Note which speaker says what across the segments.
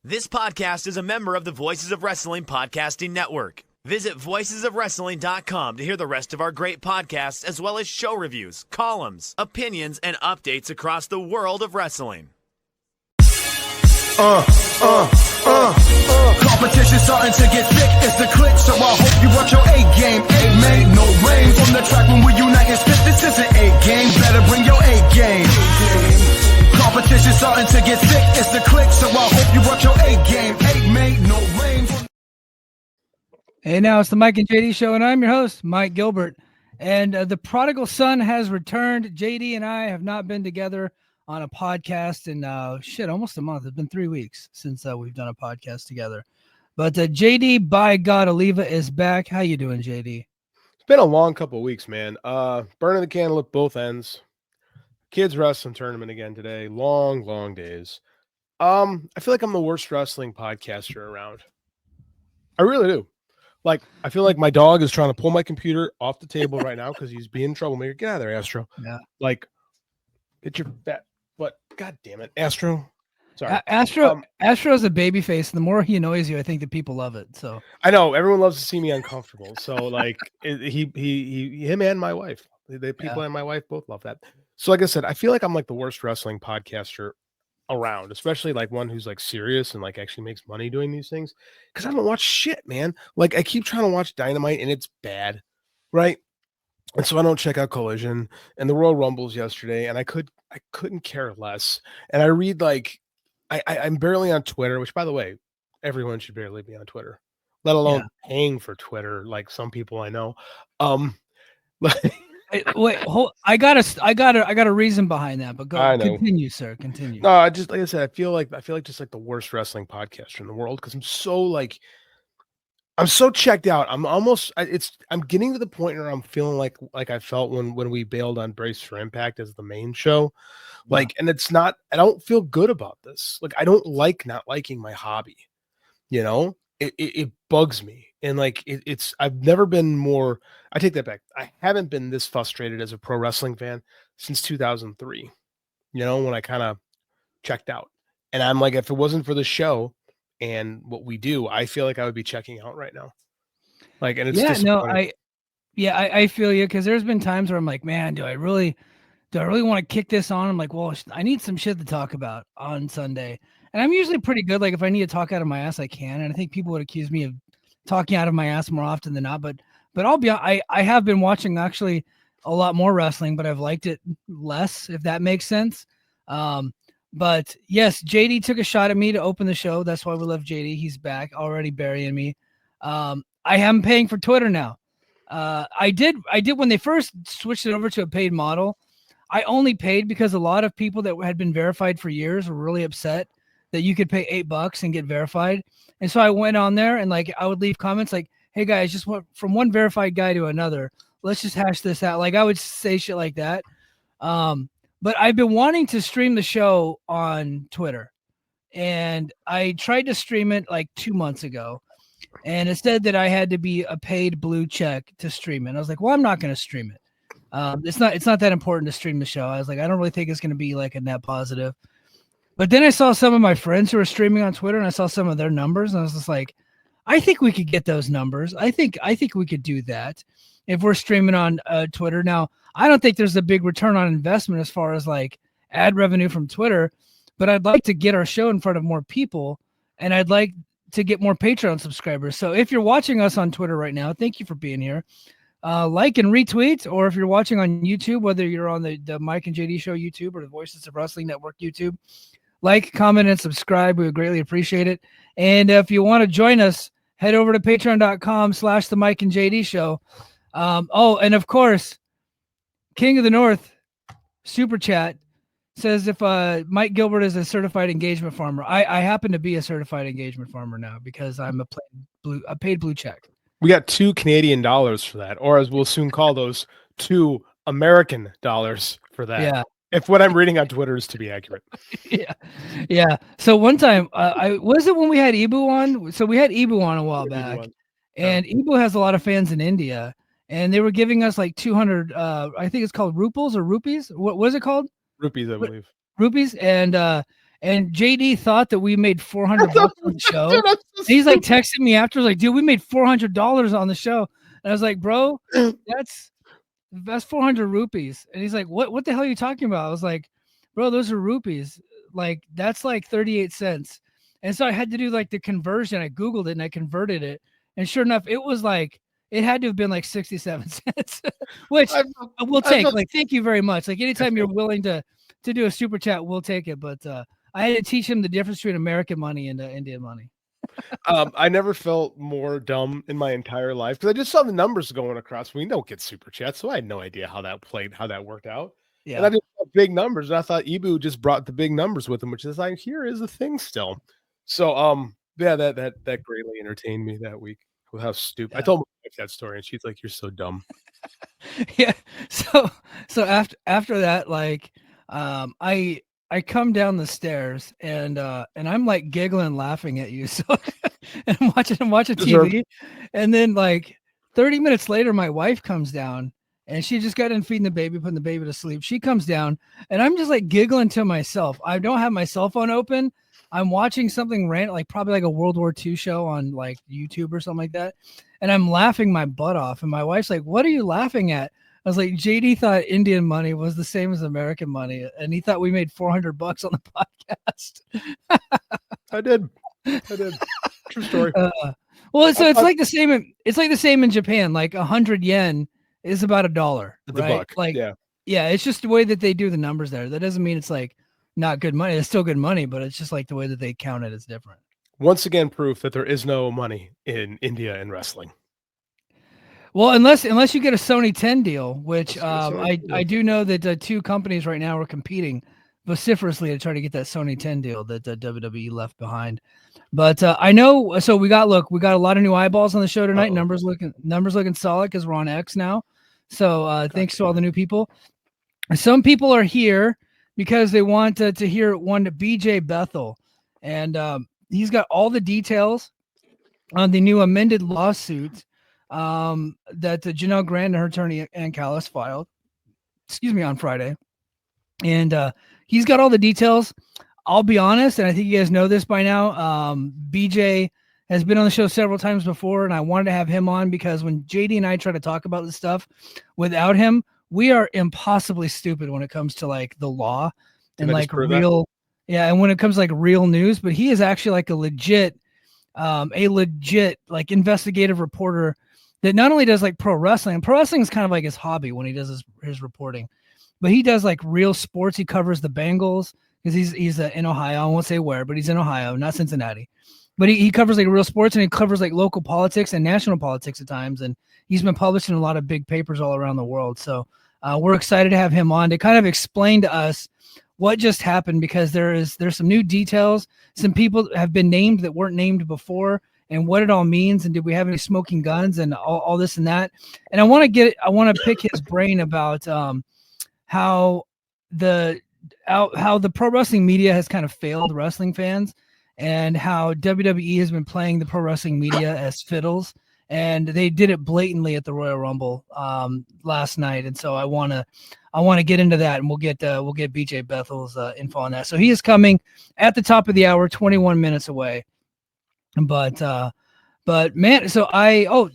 Speaker 1: This podcast is a member of the Voices of Wrestling Podcasting Network. Visit voicesofwrestling.com to hear the rest of our great podcasts, as well as show reviews, columns, opinions, and updates across the world of wrestling.
Speaker 2: Competition starting to get thick, it's the click, so I hope you watch your A game. A made no rain from the track when we unite and spit. This isn't A game, better bring your A game. Competition starting to get thick, it's the click, so I hope you watch your A game. A made no rain.
Speaker 3: Hey, now it's the Mike and JD show, and I'm your host, Mike Gilbert. And the prodigal son has returned. JD and I have not been together on a podcast in almost a month. It's been 3 weeks since we've done a podcast together. But JD, by God, Oliva is back. How you doing, JD?
Speaker 4: It's been a long couple of weeks, man. Burning the candle at both ends. Kids wrestling tournament again today. Long days. I feel like I'm the worst wrestling podcaster around. I really do. Like, I feel like my dog is trying to pull my computer off the table right now because he's being troublemaker. Get out of there, Astro.
Speaker 3: Yeah.
Speaker 4: Like, get your fat. But God damn it, Astro. Sorry.
Speaker 3: Astro's a baby face. The more he annoys you, I think the people love it. So
Speaker 4: I know everyone loves to see me uncomfortable. So like him and my wife, the people and my wife both love that. So like I said, I feel like I'm like the worst wrestling podcaster around, especially like one who's like serious and like actually makes money doing these things. Because I don't watch shit, man. Like I keep trying to watch Dynamite and it's bad, right? And so I don't check out Collision and the Royal Rumbles yesterday, and I couldn't care less. And I read like I'm barely on Twitter, which by the way, everyone should barely be on Twitter, let alone paying for Twitter, like some people I know.
Speaker 3: Wait, I got a reason behind that, but continue, sir. Continue.
Speaker 4: No, I just like I said, I feel like just like the worst wrestling podcaster in the world because I'm so checked out. I'm getting to the point where I'm feeling like I felt when we bailed on Brace for Impact as the main show. Like, and it's not, I don't feel good about this. Like, I don't like not liking my hobby, you know, it bugs me. And like, I've never been more, I take that back. I haven't been this frustrated as a pro wrestling fan since 2003, you know, when I kind of checked out. And I'm like, if it wasn't for the show and what we do, I feel like I would be checking out right now. Like, and it's
Speaker 3: I feel you. Cause there's been times where I'm like, man, do I really want to kick this on? I'm like, well, I need some shit to talk about on Sunday. And I'm usually pretty good. Like if I need to talk out of my ass, I can. And I think people would accuse me of talking out of my ass more often than not. But I have been watching actually a lot more wrestling, but I've liked it less, if that makes sense. But yes, JD took a shot at me to open the show. That's why we love JD. He's back already burying me. I am paying for Twitter now. I did when they first switched it over to a paid model. I only paid because a lot of people that had been verified for years were really upset that you could pay $8 and get verified. And so I went on there and like, I would leave comments like, hey guys, just went from one verified guy to another. Let's just hash this out. Like I would say shit like that. But I've been wanting to stream the show on Twitter, and I tried to stream it like 2 months ago, and it said that I had to be a paid blue check to stream it. And I was like, well, I'm not going to stream it. It's not that important to stream the show. I was like, I don't really think it's going to be like a net positive. But then I saw some of my friends who were streaming on Twitter, and I saw some of their numbers, and I was just like, I think we could get those numbers. I think we could do that if we're streaming on Twitter. Now, I don't think there's a big return on investment as far as like ad revenue from Twitter, but I'd like to get our show in front of more people, and I'd like to get more Patreon subscribers. So if you're watching us on Twitter right now, thank you for being here. Like and retweet, or if you're watching on YouTube, whether you're on the Mike and JD Show YouTube or the Voices of Wrestling Network YouTube, like, comment, and subscribe. We would greatly appreciate it. And if you want to join us, head over to patreon.com/the Mike and JD Show. And of course, King of the North super chat says if Mike Gilbert is a certified engagement farmer. I happen to be a certified engagement farmer now because I'm a paid blue check.
Speaker 4: We got $2 Canadian for that, or as we'll soon call those, $2 American for that.
Speaker 3: Yeah.
Speaker 4: If what I'm reading on Twitter is to be accurate.
Speaker 3: Yeah. So one time, was it when we had Ibu on? So we had Ibu on a while back, and Ibu has a lot of fans in India, and they were giving us like 200. I think it's called ruples or rupees. What is it called?
Speaker 4: Rupees, I believe.
Speaker 3: Rupees, and And JD thought that we made $400 on the show.
Speaker 4: Dude,
Speaker 3: And he's like texting me after, like, dude, we made $400 on the show. And I was like, bro, that's 400 rupees. And he's like, what the hell are you talking about? I was like, bro, those are rupees. Like, that's like 38 cents. And so I had to do like the conversion. I Googled it and I converted it. And sure enough, it was like, it had to have been like 67 cents, which we'll take. Like, thank you very much. Like, anytime you're willing to do a super chat, we'll take it. But I had to teach him the difference between American money and Indian money.
Speaker 4: I never felt more dumb in my entire life because I just saw the numbers going across. We don't get super chats, so I had no idea how that worked out. Yeah. And I just saw big numbers, and I thought Ibu just brought the big numbers with him, which is like, here is the thing still. So yeah, that greatly entertained me that week with how stupid. I told my wife that story, and she's like, "You're so dumb."
Speaker 3: Yeah. So after that, like, I come down the stairs and I'm like giggling, laughing at you. So and I'm watching TV, and then like 30 minutes later, my wife comes down and she just got done feeding the baby, putting the baby to sleep. She comes down and I'm just like giggling to myself. I don't have my cell phone open. I'm watching something random, like probably like a World War II show on like YouTube or something like that. And I'm laughing my butt off. And my wife's like, "What are you laughing at?" I was like, JD thought Indian money was the same as American money, and he thought we made $400 on the podcast.
Speaker 4: I did. True story.
Speaker 3: Well, so it's like the same. It's like the same in Japan. Like 100 yen is about $1, right?
Speaker 4: Buck.
Speaker 3: Like, yeah, it's just the way that they do the numbers there. That doesn't mean it's like not good money. It's still good money, but it's just like the way that they count it is different.
Speaker 4: Once again, proof that there is no money in India in wrestling.
Speaker 3: Well, unless you get a Sony 10 deal, which I do know that two companies right now are competing vociferously to try to get that Sony 10 deal that WWE left behind. But I know, so we got a lot of new eyeballs on the show tonight. Numbers looking solid because we're on X now. So thanks to all the new people. Some people are here because they want to hear one to BJ Bethel, and he's got all the details on the new amended lawsuit that Janelle Grant and her attorney Ann Callis filed, on Friday. And he's got all the details. I'll be honest, and I think you guys know this by now, BJ has been on the show several times before, and I wanted to have him on because when JD and I try to talk about this stuff without him, we are impossibly stupid when it comes to like the law and like real, and when it comes to like real news. But he is actually like a legit like investigative reporter that not only does like pro wrestling is kind of like his hobby when he does his reporting, but he does like real sports. He covers the Bengals because he's in Ohio. I won't say where, but he's in Ohio, not Cincinnati. But he covers like real sports, and he covers like local politics and national politics at times. And he's been published in a lot of big papers all around the world. So we're excited to have him on to kind of explain to us what just happened, because there's some new details. Some people have been named that weren't named before, and what it all means, and did we have any smoking guns and all this and that. And I want to pick his brain about how the pro wrestling media has kind of failed wrestling fans, and how WWE has been playing the pro wrestling media as fiddles, and they did it blatantly at the Royal Rumble last night. And so I want to get into that, and we'll get BJ Bethel's info on that. So he is coming at the top of the hour, 21 minutes away. But man, so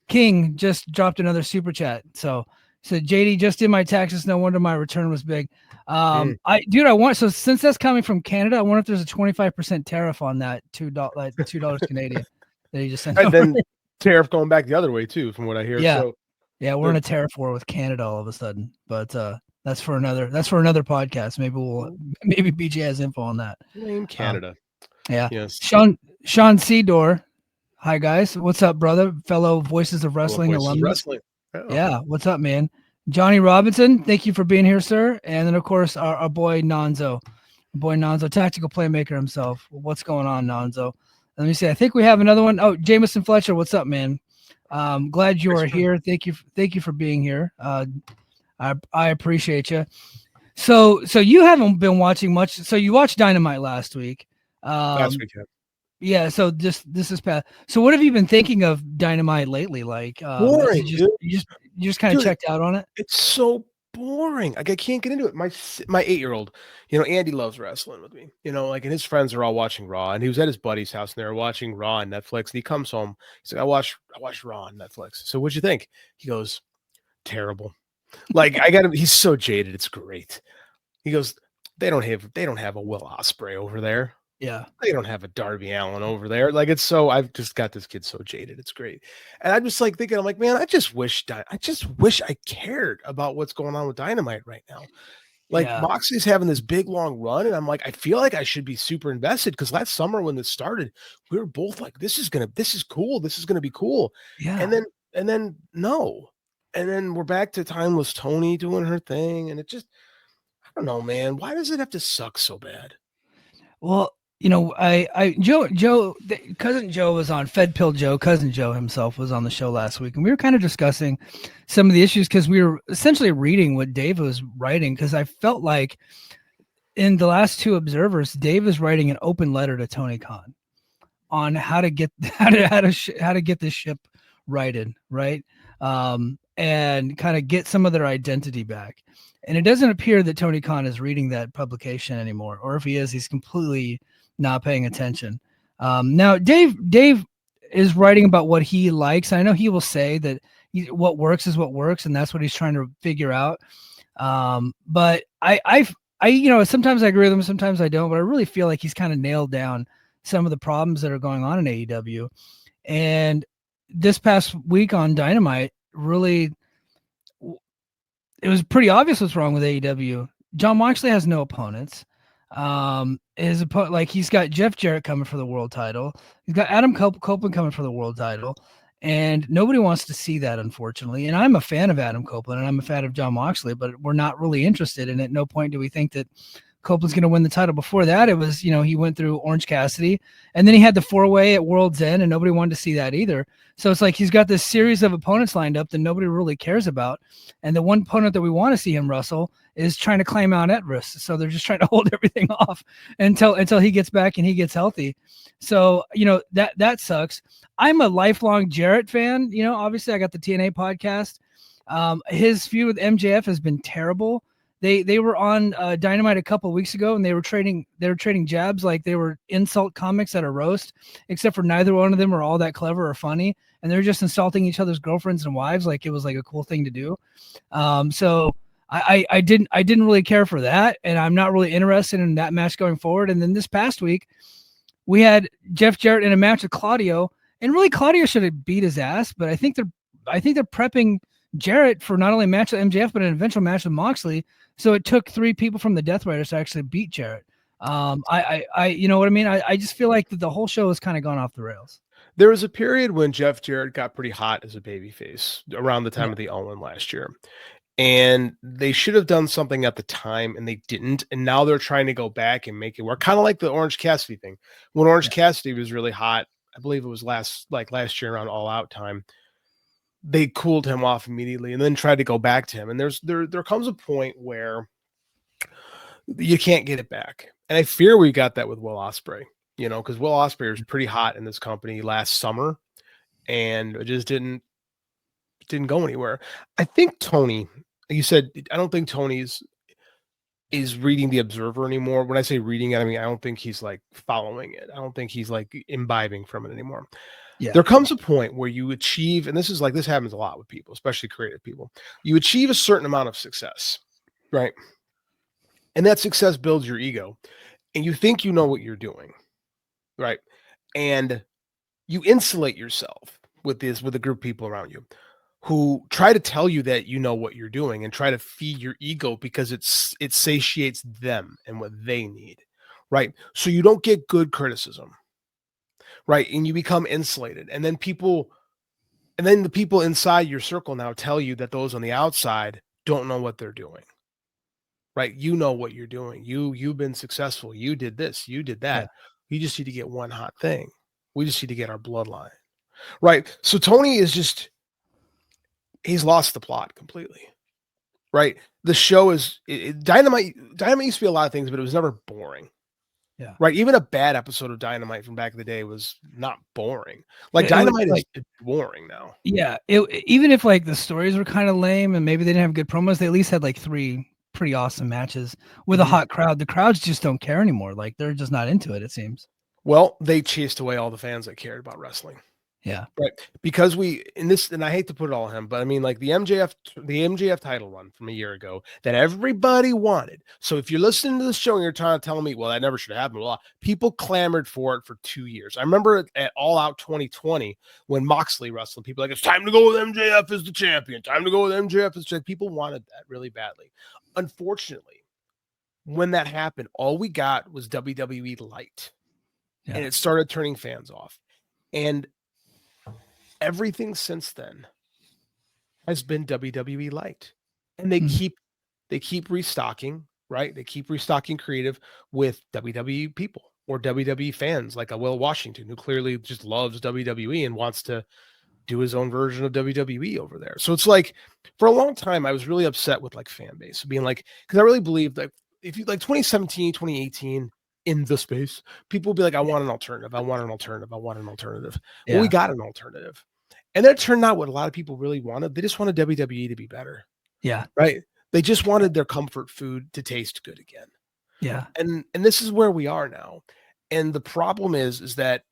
Speaker 3: King just dropped another super chat. So JD just did my taxes. No wonder my return was big. Since that's coming from Canada, I wonder if there's a 25% tariff on that $2 Canadian that he just sent.
Speaker 4: And then tariff going back the other way too, from what I hear.
Speaker 3: Yeah. So, yeah, we're in a tariff war with Canada all of a sudden. But that's for another podcast. Maybe BJ has info on that.
Speaker 4: Blame Canada.
Speaker 3: Yeah.
Speaker 4: Yes.
Speaker 3: Sean Seedor. Hi guys. What's up, brother? Fellow Voices of Wrestling alumnus. Yeah. What's up, man? Johnny Robinson, thank you for being here, sir. And then of course our boy Nonzo. Tactical playmaker himself. What's going on, Nonzo? Let me see. I think we have another one. Oh, Jameson Fletcher, what's up, man? Glad you are here. Thank you for being here. I appreciate you. So you haven't been watching much. So you watched Dynamite last week.
Speaker 4: Last week,
Speaker 3: yeah. So this is past. So what have you been thinking of Dynamite lately? Like,
Speaker 4: boring.
Speaker 3: You just kind of checked out on it.
Speaker 4: It's so boring. Like I can't get into it. My 8-year-old, Andy loves wrestling with me. Like and his friends are all watching Raw, and he was at his buddy's house and they were watching Raw on Netflix. And he comes home. He's like, I watched Raw on Netflix. So what'd you think? He goes, terrible. Like I got him. He's so jaded. It's great. He goes, they don't have a Will Ospreay over there.
Speaker 3: Yeah.
Speaker 4: They don't have a Darby Allin over there. Like I've just got this kid so jaded. It's great. And I'm just like thinking, I'm like, man, I just wish I cared about what's going on with Dynamite right now. Like
Speaker 3: Yeah.
Speaker 4: Moxley's having this big long run, and I'm like, I feel like I should be super invested because last summer when this started, we were both like, this is cool. This is gonna be cool.
Speaker 3: Yeah.
Speaker 4: And then no. And then we're back to Timeless Tony doing her thing. And it just, I don't know, man. Why does it have to suck so bad?
Speaker 3: Well, cousin Joe was on Fed Pill Joe. Cousin Joe himself was on the show last week, and we were kind of discussing some of the issues because we were essentially reading what Dave was writing. Because I felt like in the last two Observers, Dave is writing an open letter to Tony Khan on how to get this ship righted, right? And kind of get some of their identity back. And it doesn't appear that Tony Khan is reading that publication anymore, or if he is, he's completely not paying attention. Now, Dave is writing about what he likes. I know he will say that what works is what works, and that's what he's trying to figure out. But I sometimes I agree with him, sometimes I don't. But I really feel like he's kind of nailed down some of the problems that are going on in AEW. And this past week on Dynamite, really, it was pretty obvious what's wrong with AEW. Jon Moxley has no opponents. He's got Jeff Jarrett coming for the world title. He's got Adam Copeland coming for the world title, and nobody wants to see that, unfortunately. And I'm a fan of Adam Copeland, and I'm a fan of Jon Moxley, but we're not really interested. And at no point do we think that Copeland's going to win the title. Before that, it was, he went through Orange Cassidy, and then he had the 4-way at World's End, and nobody wanted to see that either. So it's like he's got this series of opponents lined up that nobody really cares about. And the one opponent that we want to see him wrestle is trying to claim Mount Everest. So they're just trying to hold everything off until he gets back and he gets healthy. So, that sucks. I'm a lifelong Jarrett fan. Obviously I got the TNA podcast. His feud with MJF has been terrible. They were on Dynamite a couple of weeks ago, and they were trading jabs like they were insult comics at a roast, except for neither one of them are all that clever or funny, and they're just insulting each other's girlfriends and wives like it was like a cool thing to do. So I didn't really care for that, and I'm not really interested in that match going forward. And then this past week, we had Jeff Jarrett in a match with Claudio, and really Claudio should have beat his ass, but I think they're prepping Jarrett for not only a match with MJF but an eventual match with Moxley. So it took 3 people from the Death Riders to actually beat Jarrett. You know what I mean? I just feel like the whole show has kind of gone off the rails.
Speaker 4: There was a period when Jeff Jarrett got pretty hot as a babyface around the time of the Owen last year. And they should have done something at the time, and they didn't. And now they're trying to go back and make it work. Kind of like the Orange Cassidy thing. When Orange Cassidy was really hot, I believe it was last year around All Out time, they cooled him off immediately and then tried to go back to him. And there comes a point where you can't get it back. And I fear we got that with Will Ospreay, because Will Ospreay was pretty hot in this company last summer, and it just didn't go anywhere. I think Tony, you said, I don't think Tony is reading the Observer anymore. When I say reading it, I mean, I don't think he's like following it. I don't think he's like imbibing from it anymore. Yeah. There comes a point where you achieve, and this happens a lot with people, especially creative people. You achieve a certain amount of success, right? And that success builds your ego, and you think you know what you're doing, right? And you insulate yourself with a group of people around you who try to tell you that you know what you're doing and try to feed your ego because it satiates them and what they need, right? So you don't get good criticism. Right. And you become insulated. And then the people inside your circle now tell you that those on the outside don't know what they're doing. Right. You know what you're doing. You've been successful. You did this. You did that. Yeah. You just need to get one hot thing. We just need to get our bloodline. Right. So Tony is he's lost the plot completely. Right. The show is Dynamite. Dynamite used to be a lot of things, but it was never boring.
Speaker 3: Yeah.
Speaker 4: Right. Even a bad episode of Dynamite from back in the day was not boring. Like
Speaker 3: It was
Speaker 4: Dynamite
Speaker 3: like,
Speaker 4: is boring now.
Speaker 3: yeah, even if like the stories were kind of lame and maybe they didn't have good promos, they at least had like 3 pretty awesome matches with a hot crowd. The crowds just don't care anymore. Like they're just not into it, it seems.
Speaker 4: Well, they chased away all the fans that cared about wrestling.
Speaker 3: Yeah.
Speaker 4: Right. Because and I hate to put it all on him, but I mean, like the MJF title run from a year ago that everybody wanted. So if you're listening to the show and you're trying to tell me, well, that never should have happened, well, people clamored for it for 2 years. I remember at All Out 2020 when Moxley wrestled, people like, it's time to go with MJF as the champion. Time to go with MJF as the champion. People wanted that really badly. Unfortunately, when that happened, all we got was WWE Light.
Speaker 3: Yeah.
Speaker 4: And it started turning fans off. And everything since then has been WWE Light, and they keep restocking, right? They keep restocking creative with WWE people or WWE fans, like a Will Washington, who clearly just loves WWE and wants to do his own version of WWE over there. So it's like, for a long time, I was really upset with like fan base being like, because I really believed that if you like 2017, 2018 in the space, people would be like, I want an alternative. I want an alternative. I want an alternative.
Speaker 3: Yeah.
Speaker 4: Well, we got an alternative. And that turned out what a lot of people really wanted. They just wanted WWE to be better.
Speaker 3: Yeah.
Speaker 4: Right. They just wanted their comfort food to taste good again.
Speaker 3: Yeah.
Speaker 4: And this is where we are now. And the problem is that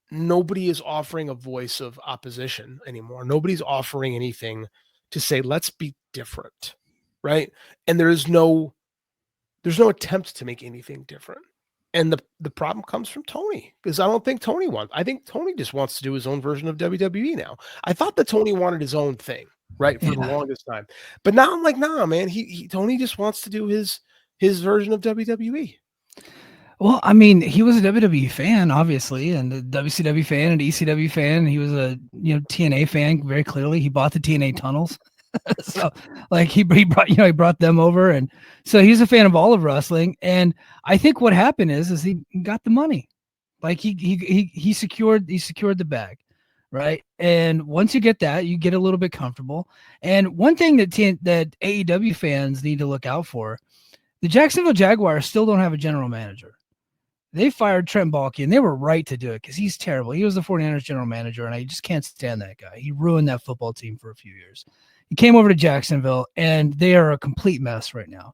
Speaker 4: nobody is offering a voice of opposition anymore. Nobody's offering anything to say, let's be different. Right. And there's no attempt to make anything different. And the problem comes from Tony, because I don't think Tony wants. I think Tony just wants to do his own version of WWE now. I thought that Tony wanted his own thing, right, for the longest time. But now I'm like, nah, man. Tony just wants to do his version of WWE.
Speaker 3: Well, I mean, he was a WWE fan, obviously, and a WCW fan and ECW fan. He was a TNA fan, very clearly. He bought the TNA tunnels. So like he brought them over, and so he's a fan of all of wrestling. And I think what happened is he got the money, like he secured the bag, right? And once you get that, you get a little bit comfortable. And one thing that AEW fans need to look out for: the Jacksonville Jaguars still don't have a general manager. They fired Trent Baalke, and they were right to do it because he's terrible. He was the 49ers general manager, and I just can't stand that guy. He ruined that football team for a few years. He came over to Jacksonville, and they are a complete mess right now.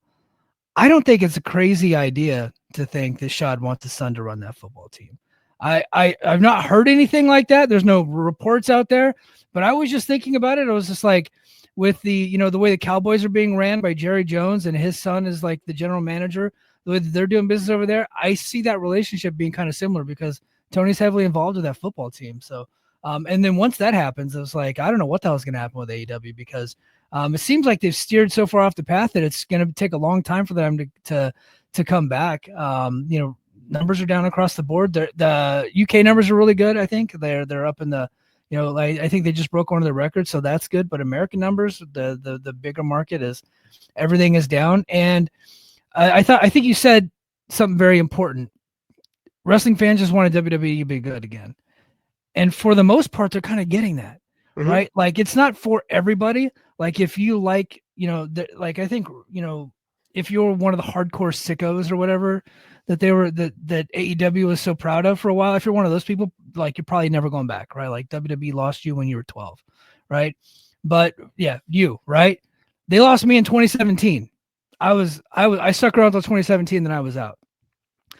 Speaker 3: I don't think it's a crazy idea to think that Shad wants his son to run that football team. I've not heard anything like that. There's no reports out there, but I was just thinking about it. I was just like, with the way the Cowboys are being ran by Jerry Jones, and his son is like the general manager, the way that they're doing business over there, I see that relationship being kind of similar because Tony's heavily involved with that football team. So, and then once that happens, it was like, I don't know what the hell is going to happen with AEW, because it seems like they've steered so far off the path that it's going to take a long time for them to come back. Numbers are down across the board. The UK numbers are really good. I think they're up in the, I think they just broke one of the records, so that's good. But American numbers, the bigger market, is everything is down. And I think you said something very important. Wrestling fans just wanted WWE to be good again. And for the most part, they're kind of getting that, right? Like, it's not for everybody. Like, if you like, I think, if you're one of the hardcore sickos or whatever that AEW was so proud of for a while, if you're one of those people, like, you're probably never going back, right? Like, WWE lost you when you were 12, right? But yeah, right? They lost me in 2017. I stuck around until 2017, then I was out.